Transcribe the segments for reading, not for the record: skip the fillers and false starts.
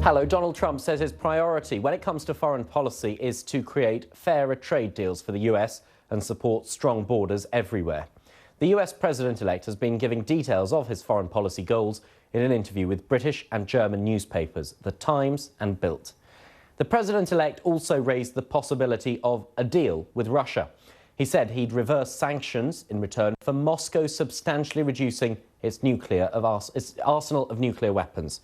Hello. Donald Trump says his priority when it comes to foreign policy is to create fairer trade deals for the US and support strong borders everywhere. The US president-elect has been giving details of his foreign policy goals in an interview with British and German newspapers, The Times and Bild. The president-elect also raised the possibility of a deal with Russia. He said he'd reverse sanctions in return for Moscow substantially reducing its arsenal of nuclear weapons.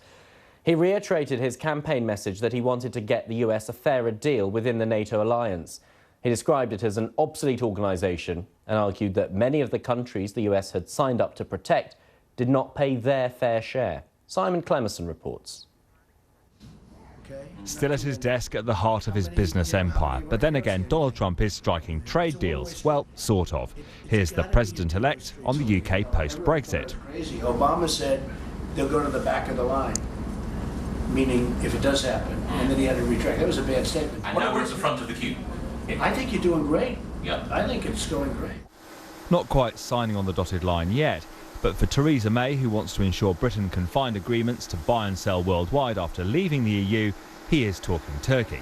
He reiterated his campaign message that he wanted to get the US a fairer deal within the Nato alliance. He described it as an obsolete organisation and argued that many of the countries the US had signed up to protect did not pay their fair share. Simon Clemerson reports. Still at his desk at the heart of his business empire. But then again, Donald Trump is striking trade deals. Well, sort of. Here's the president-elect on the UK post-Brexit. Obama said they'll go to the back of the line, meaning if it does happen, and then he had to retract. That was a bad statement. And now we're at the front of the queue. I think you're doing great. Yeah. I think it's going great. Not quite signing on the dotted line yet. But for Theresa May, who wants to ensure Britain can find agreements to buy and sell worldwide after leaving the EU, he is talking Turkey.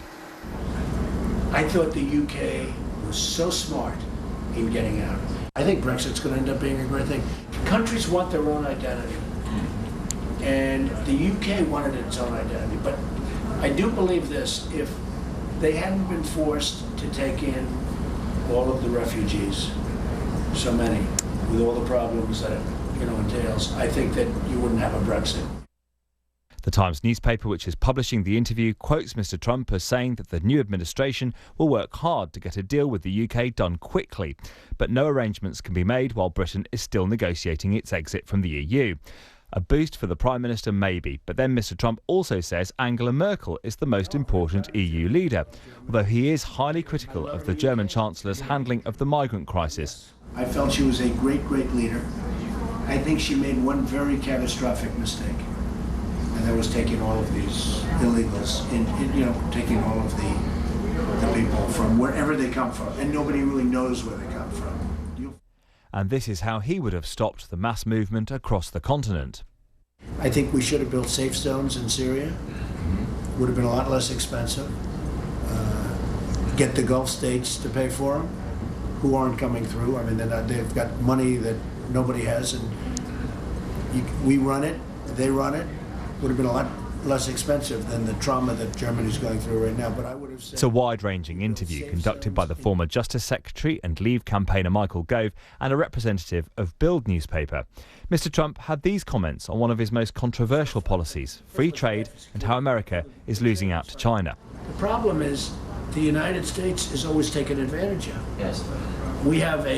I thought the UK was so smart in getting out. I think Brexit's going to end up being a great thing. Countries want their own identity. And the UK wanted its own identity. But I do believe this, if they hadn't been forced to take in all of the refugees, so many, with all the problems that it entails, I think that you wouldn't have a Brexit. The Times newspaper, which is publishing the interview, quotes Mr Trump as saying that the new administration will work hard to get a deal with the UK done quickly. But no arrangements can be made while Britain is still negotiating its exit from the EU. A boost for the Prime Minister maybe, but then Mr Trump also says Angela Merkel is the most important EU leader, although he is highly critical of the German Chancellor's handling of the migrant crisis. I felt she was a great leader. I think she made one very catastrophic mistake, and that was taking all of these illegals, taking all of the people from wherever they come from, and nobody really knows where they come from. And this is how he would have stopped the mass movement across the continent. I think we should have built safe zones in Syria. Would have been a lot less expensive. Get the Gulf states to pay for them, who aren't coming through. I mean, they've got money that nobody has, and we run it, they run it. Would have been a lot less expensive than the trauma that Germany's going through right now. But I would have said... It's a wide-ranging interview conducted by the former Justice Secretary and Leave campaigner Michael Gove and a representative of Bild newspaper. Mr Trump had these comments on one of his most controversial policies, free trade, and how America is losing out to China. The problem is the United States is always taken advantage of. Yes. We have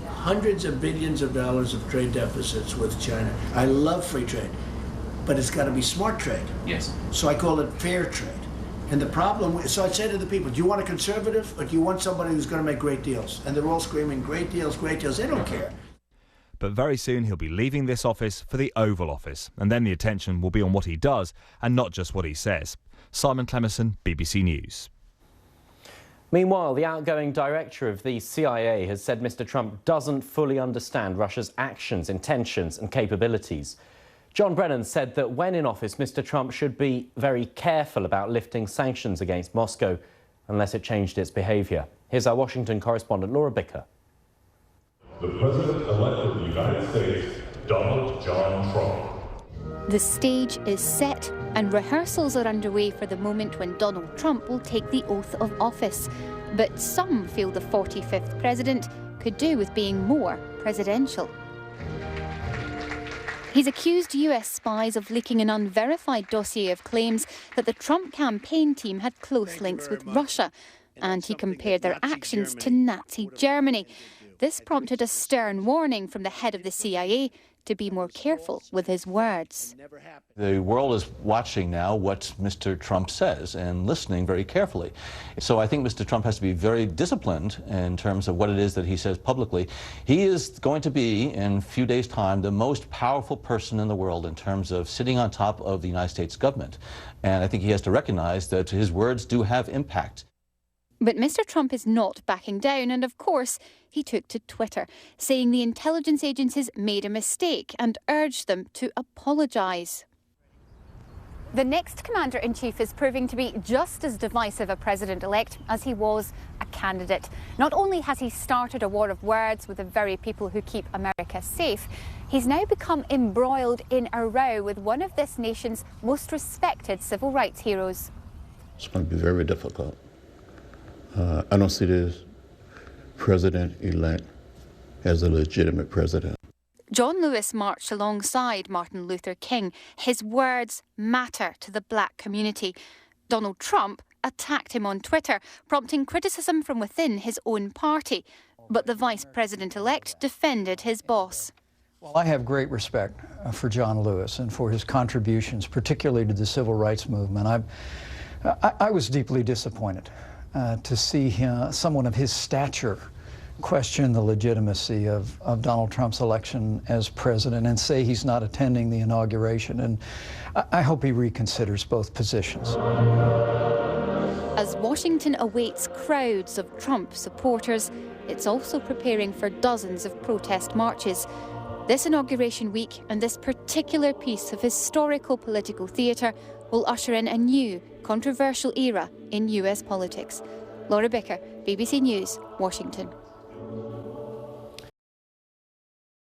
hundreds of billions of dollars of trade deficits with China. I love free trade, but it's got to be smart trade. Yes. So I call it fair trade. And the problem, so I say to the people, do you want a conservative or do you want somebody who's going to make great deals? And they're all screaming, great deals, great deals. They don't care. But very soon he'll be leaving this office for the Oval Office. And then the attention will be on what he does and not just what he says. Simon Clemerson, BBC News. Meanwhile, the outgoing director of the CIA has said Mr Trump doesn't fully understand Russia's actions, intentions and capabilities. John Brennan said that when in office, Mr Trump should be very careful about lifting sanctions against Moscow unless it changed its behaviour. Here's our Washington correspondent, Laura Bicker. The President-elect of the United States, Donald John Trump. The stage is set and rehearsals are underway for the moment when Donald Trump will take the oath of office. But some feel the 45th president could do with being more presidential. He's accused US spies of leaking an unverified dossier of claims that the Trump campaign team had close links with Russia, and he compared their actions to Nazi Germany. This prompted a stern warning from the head of the CIA to be more careful with his words. The world is watching now what Mr. Trump says and listening very carefully. So I think Mr. Trump has to be very disciplined in terms of what it is that he says publicly. He is going to be, in a few days' time, the most powerful person in the world in terms of sitting on top of the United States government. And I think he has to recognize that his words do have impact. But Mr. Trump is not backing down, and of course he took to Twitter, saying the intelligence agencies made a mistake and urged them to apologise. The next commander-in-chief is proving to be just as divisive a president-elect as he was a candidate. Not only has he started a war of words with the very people who keep America safe, he's now become embroiled in a row with one of this nation's most respected civil rights heroes. It's going to be very difficult. I don't see this president-elect as a legitimate president. John Lewis marched alongside Martin Luther King. His words matter to the black community. Donald Trump attacked him on Twitter, prompting criticism from within his own party. But the vice president-elect defended his boss. Well, I have great respect for John Lewis and for his contributions, particularly to the civil rights movement. I was deeply disappointed to see someone of his stature question the legitimacy of Donald Trump's election as president and say he's not attending the inauguration. And I hope he reconsiders both positions. As Washington awaits crowds of Trump supporters, it's also preparing for dozens of protest marches. This inauguration week and this particular piece of historical political theatre will usher in a new, controversial era in US politics. Laura Bicker, BBC News, Washington.